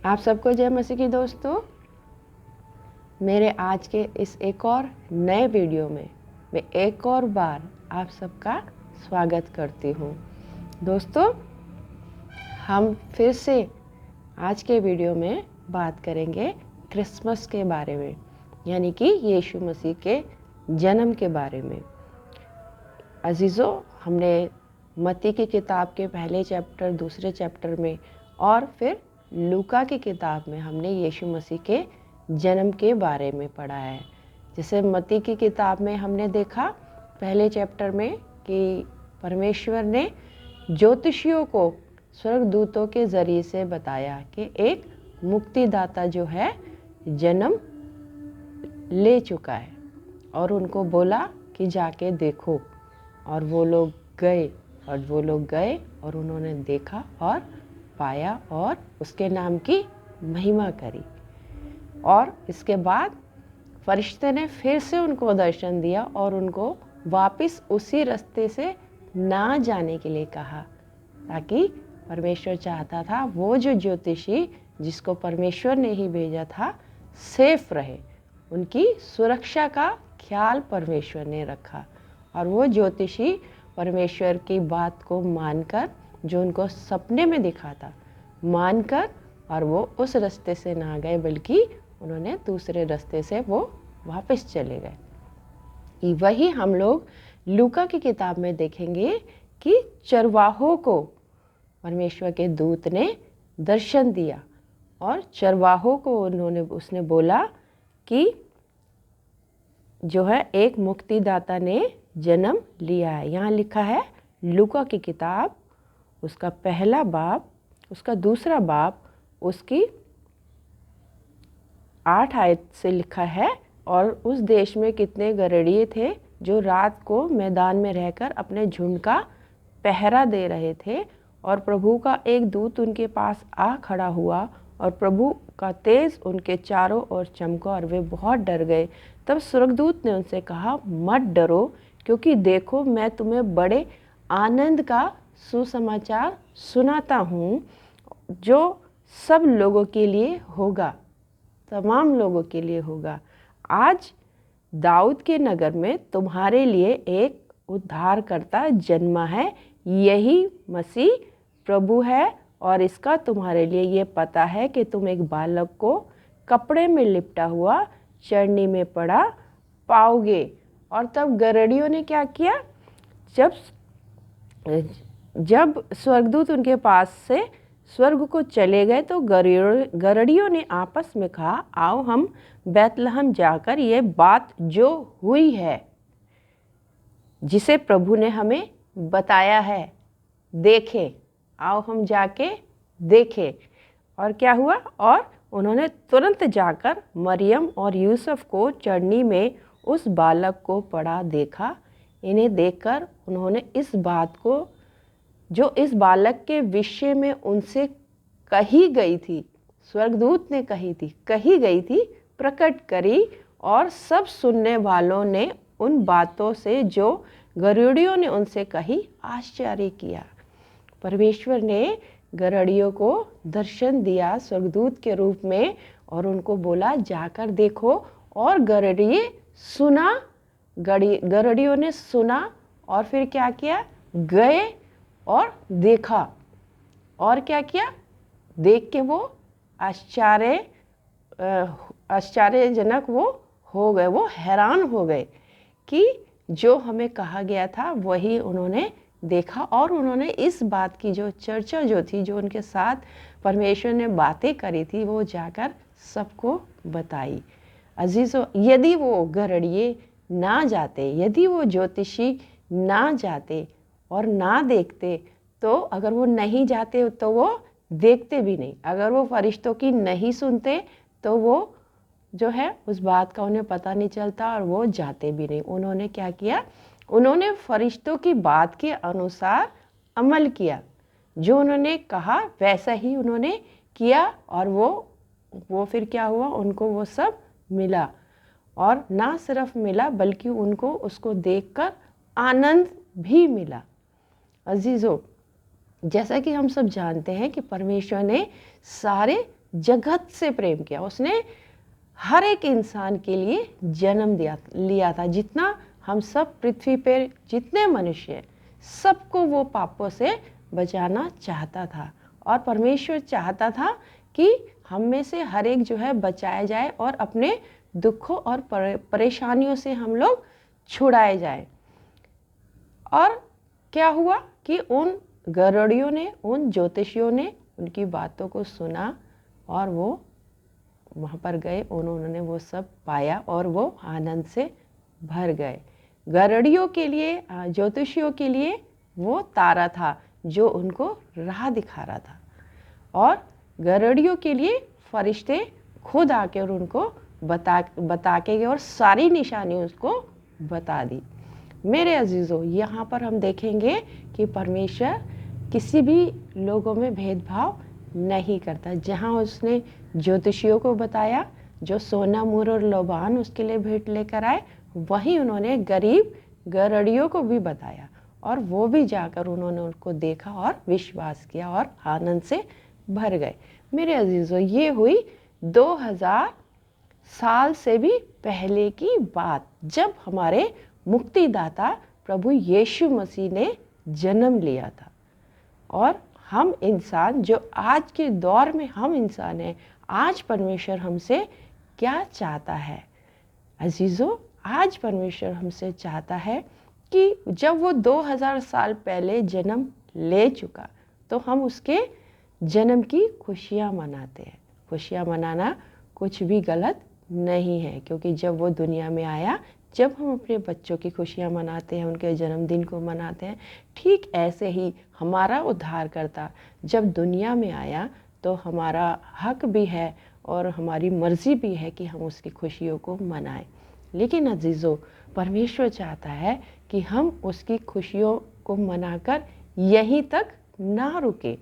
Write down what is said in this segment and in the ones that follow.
आप सबको जय मसीह की दोस्तों। मेरे आज के इस एक और नए वीडियो में मैं एक और बार आप सबका स्वागत करती हूँ। दोस्तों, हम फिर से आज के वीडियो में बात करेंगे क्रिसमस के बारे में, यानी कि यीशु मसीह के जन्म के बारे में। अजीज़ों, हमने मत्ती की किताब के पहले चैप्टर, दूसरे चैप्टर में और फिर लूका की किताब में हमने यीशु मसीह के जन्म के बारे में पढ़ा है। जैसे मत्ती की किताब में हमने देखा पहले चैप्टर में कि परमेश्वर ने ज्योतिषियों को स्वर्गदूतों के ज़रिए से बताया कि एक मुक्तिदाता जो है जन्म ले चुका है, और उनको बोला कि जाके देखो। और वो लोग गए और उन्होंने देखा और पाया और उसके नाम की महिमा करी। और इसके बाद फरिश्ते ने फिर से उनको दर्शन दिया और उनको वापस उसी रास्ते से ना जाने के लिए कहा, ताकि परमेश्वर चाहता था वो जो ज्योतिषी जिसको परमेश्वर ने ही भेजा था सेफ रहे। उनकी सुरक्षा का ख्याल परमेश्वर ने रखा, और वो ज्योतिषी परमेश्वर की बात को मानकर, जो उनको सपने में दिखा था, मानकर, और वो उस रास्ते से ना गए बल्कि उन्होंने दूसरे रास्ते से वो वापस चले गए। वही हम लोग लूका की किताब में देखेंगे कि चरवाहों को परमेश्वर के दूत ने दर्शन दिया, और चरवाहों को उसने बोला कि जो है एक मुक्तिदाता ने जन्म लिया है। यहाँ लिखा है लूका की किताब, उसका पहला बाब, उसका दूसरा बाब, उसकी 8 आयत से लिखा है। और उस देश में कितने गरड़िए थे जो रात को मैदान में रहकर अपने झुंड का पहरा दे रहे थे, और प्रभु का एक दूत उनके पास आ खड़ा हुआ, और प्रभु का तेज उनके चारों ओर चमका और वे बहुत डर गए। तब स्वर्गदूत ने उनसे कहा, मत डरो, क्योंकि देखो मैं तुम्हें बड़े आनंद का सुसमाचार सुनाता हूँ, जो सब लोगों के लिए होगा, तमाम लोगों के लिए होगा। आज दाऊद के नगर में तुम्हारे लिए एक उद्धारकर्ता जन्मा है, यही मसीह प्रभु है। और इसका तुम्हारे लिए ये पता है कि तुम एक बालक को कपड़े में लिपटा हुआ चरनी में पड़ा पाओगे। और तब गरड़ियों ने क्या किया? जब स्वर्गदूत उनके पास से स्वर्ग को चले गए तो गरड़ियों ने आपस में कहा, आओ हम बैतलहम जाकर ये बात जो हुई है, जिसे प्रभु ने हमें बताया है, देखें। आओ हम जाके देखें। और क्या हुआ? और उन्होंने तुरंत जाकर मरियम और यूसुफ को चरनी में उस बालक को पड़ा देखा। इन्हें देखकर उन्होंने इस बात को, जो इस बालक के विषय में उनसे कही गई थी, स्वर्गदूत ने कही गई थी, प्रकट करी। और सब सुनने वालों ने उन बातों से जो गरुड़ियों ने उनसे कही आश्चर्य किया। परमेश्वर ने गरुड़ियों को दर्शन दिया स्वर्गदूत के रूप में, और उनको बोला जाकर देखो। और गरुड़ियों ने सुना, और फिर क्या किया? गए और देखा। और क्या किया? देख के वो आश्चर्यजनक वो हो गए, वो हैरान हो गए कि जो हमें कहा गया था वही उन्होंने देखा। और उन्होंने इस बात की जो चर्चा जो थी, जो उनके साथ परमेश्वर ने बातें करी थी, वो जाकर सबको बताई। अजीज़ों, यदि वो गरड़िए ना जाते, यदि वो ज्योतिषी ना जाते और ना देखते, तो अगर वो नहीं जाते तो वो देखते भी नहीं। अगर वो फरिश्तों की नहीं सुनते तो वो जो है उस बात का उन्हें पता नहीं चलता, और वो जाते भी नहीं। उन्होंने क्या किया? उन्होंने फरिश्तों की बात के अनुसार अमल किया। जो उन्होंने कहा वैसा ही उन्होंने किया, और वो फिर क्या हुआ? उनको वो सब मिला। और ना सिर्फ मिला बल्कि उनको उसको देखकर आनंद भी मिला। अजीज़ों, जैसा कि हम सब जानते हैं कि परमेश्वर ने सारे जगत से प्रेम किया, उसने हर एक इंसान के लिए जन्म लिया था। जितना हम सब पृथ्वी पर जितने मनुष्य हैं, सबको वो पापों से बचाना चाहता था। और परमेश्वर चाहता था कि हम में से हर एक जो है बचाया जाए और अपने दुखों और परेशानियों से हम लोग छुड़ाए जाए। और क्या हुआ कि उन गरुड़ियों ने, उन ज्योतिषियों ने उनकी बातों को सुना और वो वहाँ पर गए, उन्होंने वो सब पाया और वो आनंद से भर गए। गरुड़ियों के लिए, ज्योतिषियों के लिए वो तारा था जो उनको राह दिखा रहा था, और गरुड़ियों के लिए फरिश्ते खुद आके और उनको बता के गए और सारी निशानी उसको बता दी। मेरे अजीज़ों, यहाँ पर हम देखेंगे कि परमेश्वर किसी भी लोगों में भेदभाव नहीं करता। जहाँ उसने ज्योतिषियों को बताया जो सोना, मूर और लोबान उसके लिए भेंट लेकर आए, वहीं उन्होंने गरीब गरुड़ियों को भी बताया और वो भी जाकर उन्होंने उनको देखा और विश्वास किया और आनंद से भर गए। मेरे अजीज़ों, ये हुई 2000 साल से भी पहले की बात, जब हमारे मुक्तिदाता प्रभु यीशु मसीह ने जन्म लिया था। और हम इंसान, जो आज के दौर में हम इंसान हैं, आज परमेश्वर हमसे क्या चाहता है अजीज़ों? आज परमेश्वर हमसे चाहता है कि जब वो 2000 साल पहले जन्म ले चुका, तो हम उसके जन्म की खुशियाँ मनाते हैं। खुशियाँ मनाना कुछ भी गलत नहीं है, क्योंकि जब वो दुनिया में आया, जब हम अपने बच्चों की खुशियाँ मनाते हैं, उनके जन्मदिन को मनाते हैं, ठीक ऐसे ही हमारा उद्धारकर्ता जब दुनिया में आया, तो हमारा हक भी है और हमारी मर्ज़ी भी है कि हम उसकी खुशियों को मनाएं। लेकिन अजीज़ों, परमेश्वर चाहता है कि हम उसकी खुशियों को मनाकर यहीं तक ना रुके।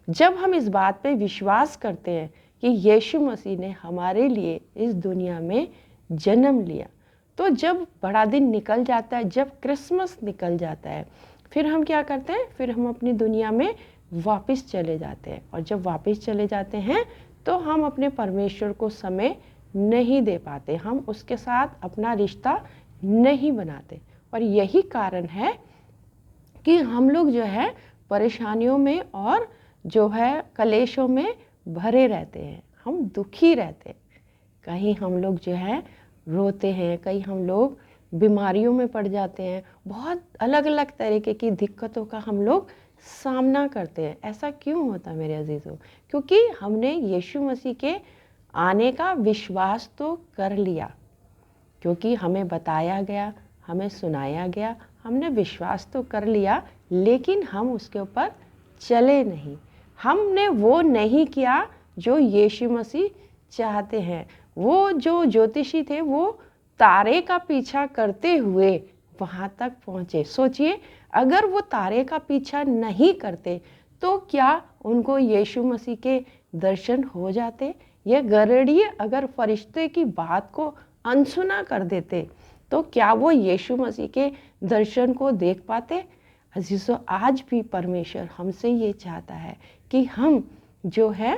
जब हम इस बात पे विश्वास करते हैं कि यीशु मसीह ने हमारे लिए इस दुनिया में जन्म लिया, तो जब बड़ा दिन निकल जाता है, जब क्रिसमस निकल जाता है, फिर हम क्या करते हैं? फिर हम अपनी दुनिया में वापस चले जाते हैं। और जब वापस चले जाते हैं तो हम अपने परमेश्वर को समय नहीं दे पाते, हम उसके साथ अपना रिश्ता नहीं बनाते। और यही कारण है कि हम लोग जो है परेशानियों में और जो है कलेशों में भरे रहते हैं, हम दुखी रहते हैं। कहीं हम लोग जो है रोते हैं, कहीं हम लोग बीमारियों में पड़ जाते हैं, बहुत अलग अलग तरीके की दिक्कतों का हम लोग सामना करते हैं। ऐसा क्यों होता मेरे अजीज़ों? क्योंकि हमने यीशु मसीह के आने का विश्वास तो कर लिया, क्योंकि हमें बताया गया, हमें सुनाया गया, हमने विश्वास तो कर लिया, लेकिन हम उसके ऊपर चले नहीं। हमने वो नहीं किया जो यीशु मसीह चाहते हैं। वो जो ज्योतिषी थे, वो तारे का पीछा करते हुए वहाँ तक पहुँचे। सोचिए, अगर वो तारे का पीछा नहीं करते तो क्या उनको यीशु मसीह के दर्शन हो जाते? ये गरुड़िए अगर फरिश्ते की बात को अनसुना कर देते तो क्या वो यीशु मसीह के दर्शन को देख पाते? अजीज़ों, आज भी परमेश्वर हमसे ये चाहता है कि हम जो है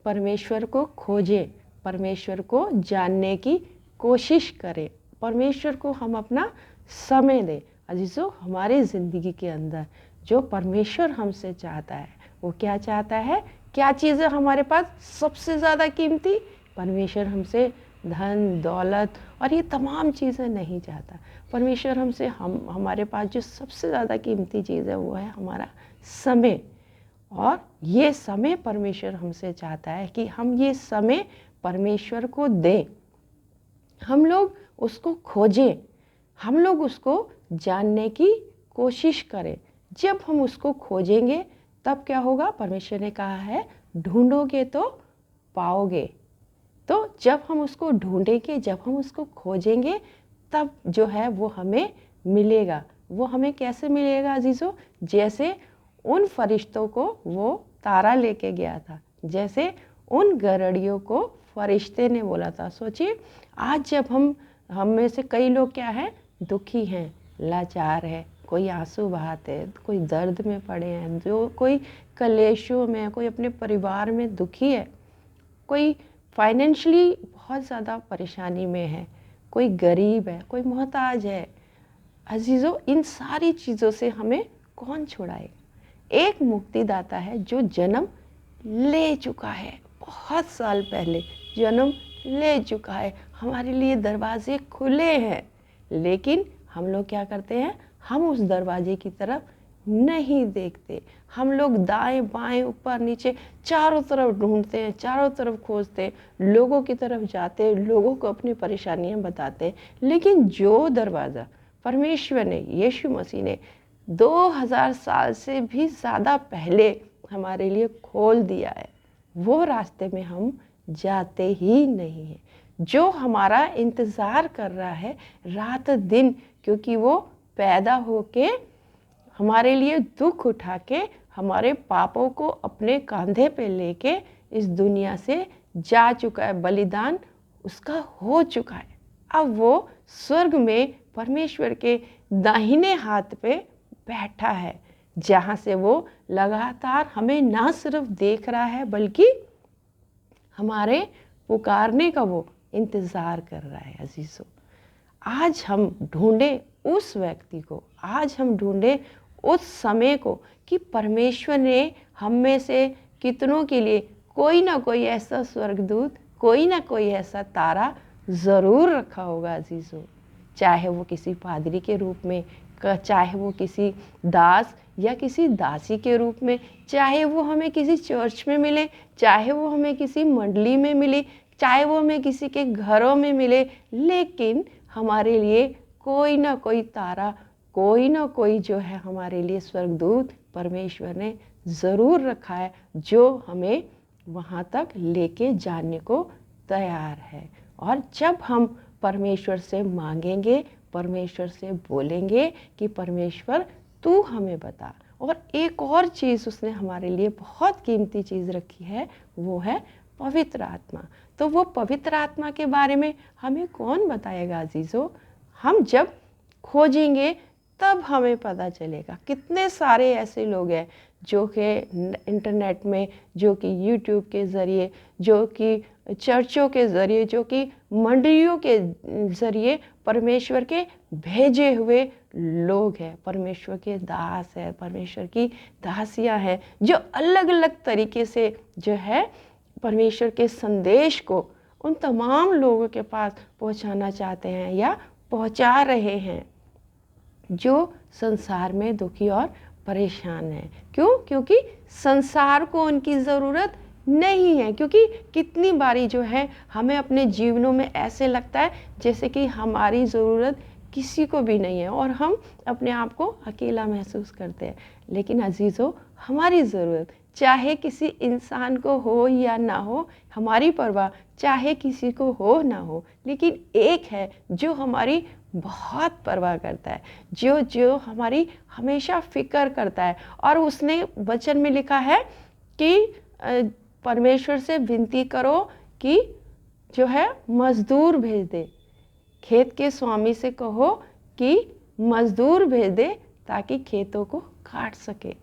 परमेश्वर को खोजें, परमेश्वर को जानने की कोशिश करें, परमेश्वर को हम अपना समय दें। अजीज़ों, हमारे ज़िंदगी के अंदर जो परमेश्वर हमसे चाहता है, वो क्या चाहता है? क्या चीज़ है हमारे पास सबसे ज़्यादा कीमती? परमेश्वर हमसे धन, दौलत और ये तमाम चीज़ें नहीं चाहता। परमेश्वर हमसे हमारे पास जो सबसे ज़्यादा कीमती चीज़ है वो है हमारा समय। और ये समय परमेश्वर हमसे चाहता है कि हम ये समय परमेश्वर को दें, हम लोग उसको खोजें, हम लोग उसको जानने की कोशिश करें। जब हम उसको खोजेंगे तब क्या होगा? परमेश्वर ने कहा है, ढूंढोगे तो पाओगे। तो जब हम उसको ढूंढेंगे, जब हम उसको खोजेंगे, तब जो है वो हमें मिलेगा। वो हमें कैसे मिलेगा अजीज़ों? जैसे उन फरिश्तों को वो तारा लेके गया था, जैसे उन गरुड़ियों को फरिश्ते ने बोला था। सोचिए, आज जब हम में से कई लोग क्या है? दुखी हैं, लाचार है, कोई आंसू बहाते हैं, कोई दर्द में पड़े हैं, जो कोई कलेशों में, कोई अपने परिवार में दुखी है, कोई फाइनेंशियली बहुत ज़्यादा परेशानी में है, कोई गरीब है, कोई मोहताज है। अजीज़ों, इन सारी चीज़ों से हमें कौन छुड़ाएगा? एक मुक्तिदाता है जो जन्म ले चुका है, बहुत साल पहले जन्म ले चुका है। हमारे लिए दरवाजे खुले हैं, लेकिन हम लोग क्या करते हैं? हम उस दरवाजे की तरफ नहीं देखते। हम लोग दाएं बाएं ऊपर नीचे चारों तरफ ढूंढते हैं, चारों तरफ खोजते हैं, लोगों की तरफ जाते हैं, लोगों को अपनी परेशानियां बताते हैं। लेकिन जो दरवाज़ा परमेश्वर ने, यीशु मसीह ने 2000 साल से भी ज़्यादा पहले हमारे लिए खोल दिया है, वो रास्ते में हम जाते ही नहीं हैं। जो हमारा इंतज़ार कर रहा है रात दिन, क्योंकि वो पैदा होके हमारे लिए दुख उठा के हमारे पापों को अपने कंधे पे लेके इस दुनिया से जा चुका है, बलिदान उसका हो चुका है। अब वो स्वर्ग में परमेश्वर के दाहिने हाथ पे बैठा है, जहाँ से वो लगातार हमें ना सिर्फ देख रहा है बल्कि हमारे पुकारने का वो इंतज़ार कर रहा है। अजीज़ों, आज हम ढूंढे उस व्यक्ति को, आज हम ढूंढे उस समय को कि परमेश्वर ने हम में से कितनों के लिए कोई ना कोई ऐसा स्वर्गदूत, कोई ना कोई ऐसा तारा ज़रूर रखा होगा। अजीज़ों, चाहे वो किसी पादरी के रूप में, चाहे वो किसी दास या किसी दासी के रूप में, चाहे वो हमें किसी चर्च में मिले, चाहे वो हमें किसी मंडली में मिले, चाहे वो हमें किसी के घरों में मिले, लेकिन हमारे लिए कोई ना कोई तारा, कोई ना कोई जो है हमारे लिए स्वर्गदूत परमेश्वर ने ज़रूर रखा है, जो हमें वहाँ तक लेके जाने को तैयार है। और जब हम परमेश्वर से मांगेंगे, परमेश्वर से बोलेंगे कि परमेश्वर तू हमें बता। और एक और चीज़ उसने हमारे लिए बहुत कीमती चीज़ रखी है, वो है पवित्र आत्मा। तो वो पवित्र आत्मा के बारे में हमें कौन बताएगा? अजीज़ों, हम जब खोजेंगे तब हमें पता चलेगा। कितने सारे ऐसे लोग हैं जो कि इंटरनेट में, जो कि यूट्यूब के ज़रिए, जो कि चर्चों के ज़रिए, जो कि मंडलियों के ज़रिए परमेश्वर के भेजे हुए लोग हैं, परमेश्वर के दास हैं, परमेश्वर की दासियां हैं, जो अलग अलग तरीके से जो है परमेश्वर के संदेश को उन तमाम लोगों के पास पहुंचाना चाहते हैं या पहुंचा रहे हैं जो संसार में दुखी और परेशान हैं। क्यों? क्योंकि संसार को उनकी ज़रूरत नहीं है। क्योंकि कितनी बारी जो है हमें अपने जीवनों में ऐसे लगता है जैसे कि हमारी ज़रूरत किसी को भी नहीं है और हम अपने आप को अकेला महसूस करते हैं। लेकिन अजीज़ों, हमारी ज़रूरत चाहे किसी इंसान को हो या ना हो, हमारी परवाह चाहे किसी को हो ना हो, लेकिन एक है जो हमारी बहुत परवाह करता है, जो हमारी हमेशा फ़िक्र करता है। और उसने वचन में लिखा है कि परमेश्वर से विनती करो कि जो है मज़दूर भेज दे। खेत के स्वामी से कहो कि मज़दूर भेज दे ताकि खेतों को काट सके।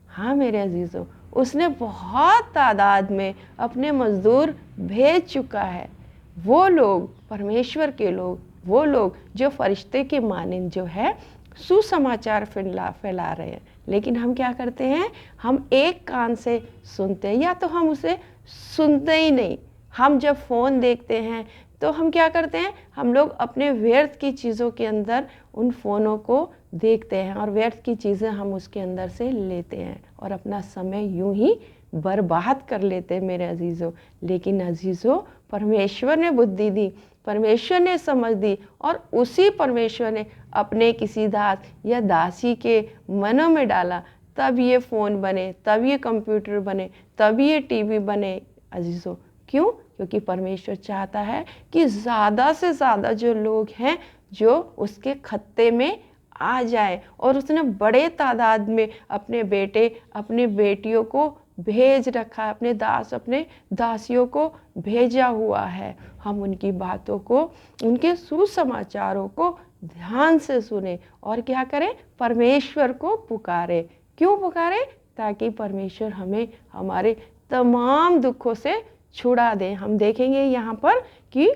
हाँ मेरे अजीज़ों, उसने बहुत तादाद में अपने मज़दूर भेज चुका है। वो लोग, परमेश्वर के लोग, वो लोग जो फरिश्ते के मानिंद जो है सुसमाचार फैला रहे हैं। लेकिन हम क्या करते हैं? हम एक कान से सुनते हैं या तो हम उसे सुनते ही नहीं। हम जब फ़ोन देखते हैं तो हम क्या करते हैं? हम लोग अपने व्यर्थ की चीज़ों के अंदर उन फ़ोनों को देखते हैं और व्यर्थ की चीज़ें हम उसके अंदर से लेते हैं और अपना समय यूं ही बर्बाद कर लेते हैं मेरे अजीज़ों। लेकिन अजीज़ों, परमेश्वर ने बुद्धि दी, परमेश्वर ने समझ दी और उसी परमेश्वर ने अपने किसी दास या दासी के मनों में डाला, तब ये फ़ोन बने, तब ये कंप्यूटर बने, तब ये टीवी बने। अजीज़ों, क्यों? क्योंकि परमेश्वर चाहता है कि ज़्यादा से ज़्यादा जो लोग हैं जो उसके खत्ते में आ जाए। और उसने बड़े तादाद में अपने बेटे, अपनी बेटियों को भेज रखा है, अपने दास, अपने दासियों को भेजा हुआ है। हम उनकी बातों को, उनके सुसमाचारों को ध्यान से सुने और क्या करें? परमेश्वर को पुकारे। क्यों पुकारे? ताकि परमेश्वर हमें हमारे तमाम दुखों से छुड़ा दें। हम देखेंगे यहाँ पर कि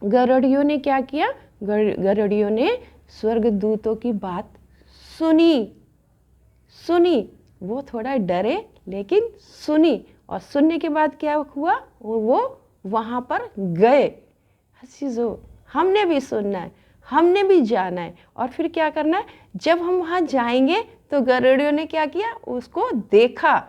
गरुड़ियों ने क्या किया, गरुड़ियों ने स्वर्गदूतों की बात सुनी, वो थोड़ा डरे लेकिन सुनी, और सुनने के बाद क्या हुआ, वो वहाँ पर गए। अजीजों, हमने भी सुनना है, हमने भी जाना है, और फिर क्या करना है, जब हम वहाँ जाएंगे तो गरुड़ियों ने क्या किया, उसको देखा,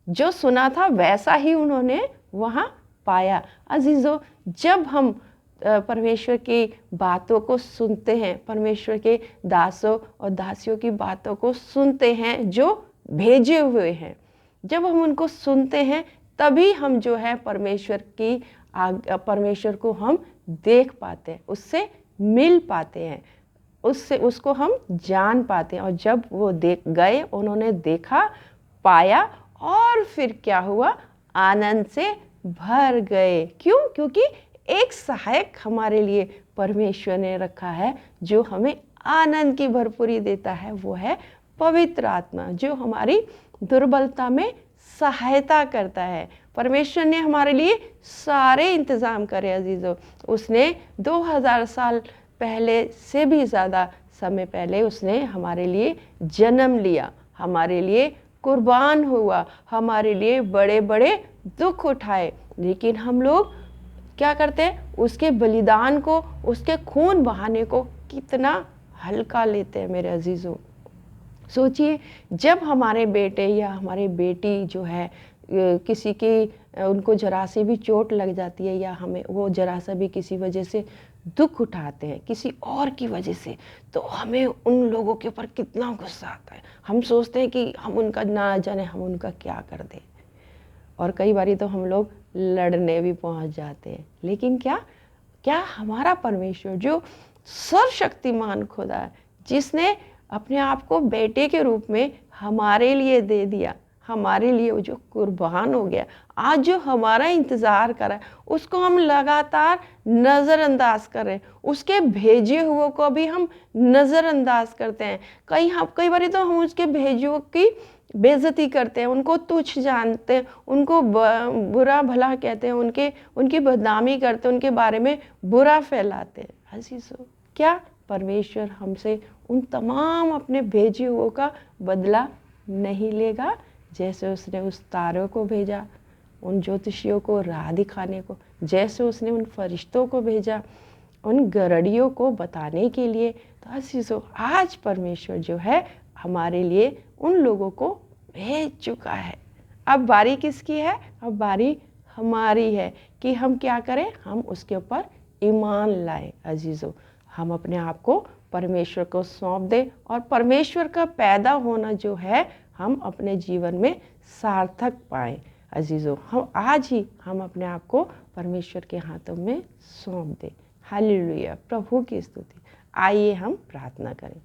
जो सुना था वैसा ही उन्होंने वहाँ पाया। अजीजों, जब हम परमेश्वर की बातों को सुनते हैं, परमेश्वर के दासों और दासियों की बातों को सुनते हैं जो भेजे हुए हैं, जब हम उनको सुनते हैं तभी हम जो है परमेश्वर को हम देख पाते हैं, उससे मिल पाते हैं, उसको हम जान पाते हैं। और जब वो देख गए, उन्होंने देखा, पाया, और फिर क्या हुआ, आनंद से भर गए। क्यों? क्योंकि एक सहायक हमारे लिए परमेश्वर ने रखा है जो हमें आनंद की भरपूरी देता है, वो है पवित्र आत्मा, जो हमारी दुर्बलता में सहायता करता है। परमेश्वर ने हमारे लिए सारे इंतज़ाम करे अजीज़ों। उसने 2000 साल पहले से भी ज़्यादा समय पहले उसने हमारे लिए जन्म लिया, हमारे लिए कुर्बान हुआ, हमारे लिए बड़े बड़े दुख उठाए, लेकिन हम लोग क्या करते हैं, उसके बलिदान को, उसके खून बहाने को कितना हल्का लेते हैं मेरे अजीज़ों। सोचिए, जब हमारे बेटे या हमारी बेटी जो है किसी की उनको जरा सी भी चोट लग जाती है, या हमें वो जरा सा भी किसी वजह से दुख उठाते हैं किसी और की वजह से, तो हमें उन लोगों के ऊपर कितना गुस्सा आता है। हम सोचते हैं कि हम उनका ना जाने हम उनका क्या कर दें, और कई बारी तो हम लोग लड़ने भी पहुंच जाते हैं। लेकिन क्या हमारा परमेश्वर जो सर्वशक्तिमान खुदा है, जिसने अपने आप को बेटे के रूप में हमारे लिए दे दिया, हमारे लिए वो जो कुर्बान हो गया, आज जो हमारा इंतज़ार कर रहा है, उसको हम लगातार नज़रअंदाज कर रहे हैं, उसके भेजे हुए को भी हम नज़रअंदाज करते हैं। कई बार तो हम उसके भेजे हुए की बेइज्जती करते हैं, उनको तुच्छ जानते हैं, उनको बुरा भला कहते हैं, उनकी बदनामी करते हैं, उनके बारे में बुरा फैलाते हैं। अजीज़ों, क्या परमेश्वर हमसे उन तमाम अपने भेजे हुओं का बदला नहीं लेगा? जैसे उसने उस तारों को भेजा, उन ज्योतिषियों को राह दिखाने को, जैसे उसने उन फरिश्तों को भेजा उन गरुड़ियों को बताने के लिए, तो अजीज़ों, आज परमेश्वर जो है हमारे लिए उन लोगों को भेज चुका है। अब बारी किसकी है? अब बारी हमारी है कि हम क्या करें, हम उसके ऊपर ईमान लाएं। अजीज़ों, हम अपने आप को परमेश्वर को सौंप दें, और परमेश्वर का पैदा होना जो है हम अपने जीवन में सार्थक पाएं। अजीज़ों, हम आज ही हम अपने आप को परमेश्वर के हाथों में सौंप दें। हालेलुया, प्रभु की स्तुति। आइए हम प्रार्थना करें।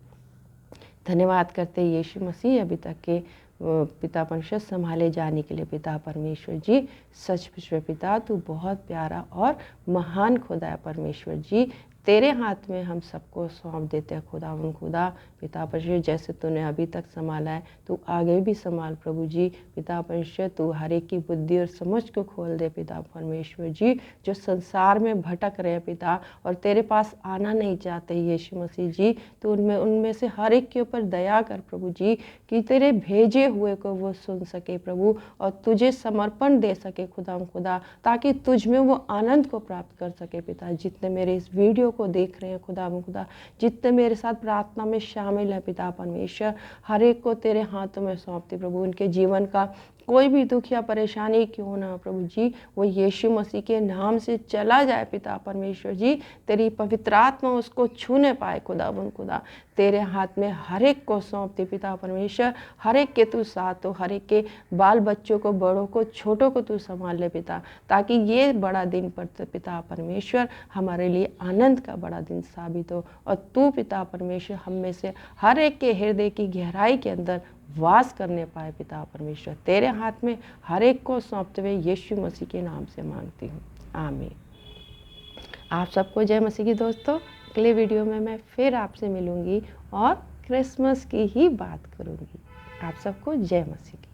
धन्यवाद करते हैं यीशु मसीह, अभी तक के पिता परमेश्वर संभाले जाने के लिए। पिता परमेश्वर जी, सचमुच में पिता, तू बहुत प्यारा और महान खुदा है परमेश्वर जी। तेरे हाथ में हम सबको सौंप देते हैं खुदा पिता परमेश्वर, जैसे तूने अभी तक संभाला है तू आगे भी संभाल प्रभु जी। पिता परमेश्वर, तू हर एक की बुद्धि और समझ को खोल दे पिता परमेश्वर जी, जो संसार में भटक रहे हैं पिता, और तेरे पास आना नहीं चाहते यीशु मसीह जी। तो उनमें से हर एक के ऊपर दया कर प्रभु जी, कि तेरे भेजे हुए को वो सुन सके प्रभु, और तुझे समर्पण दे सके खुदा, ताकि तुझ में वो आनंद को प्राप्त कर सके पिता। जितने मेरे इस वीडियो को देख रहे हैं खुदा, जितने मेरे साथ प्रार्थना में शामिल है पिता परमेश्वर, हर एक को तेरे हाथों में सौंपते प्रभु। उनके जीवन का कोई भी दुख या परेशानी क्यों ना प्रभु जी, वो यीशु मसीह के नाम से चला जाए पिता परमेश्वर जी। तेरी पवित्र आत्मा उसको छूने पाए खुदा, तेरे हाथ में हर एक को सौंपते पिता परमेश्वर। हर एक के तू साथ हो, हर एक के बाल बच्चों को, बड़ों को, छोटों को तू संभाल ले पिता, ताकि ये बड़ा दिन पर पिता परमेश्वर हमारे लिए आनंद का बड़ा दिन साबित हो, और तू पिता परमेश्वर हम में से हर एक के हृदय की गहराई के अंदर वास करने पाए पिता परमेश्वर। तेरे हाथ में हर एक को सौंपते हुए यीशु मसीह के नाम से मांगती हूँ, आमीन। आप सबको जय मसीह की दोस्तों। अगले वीडियो में मैं फिर आपसे मिलूंगी और क्रिसमस की ही बात करूंगी। आप सबको जय मसीह की।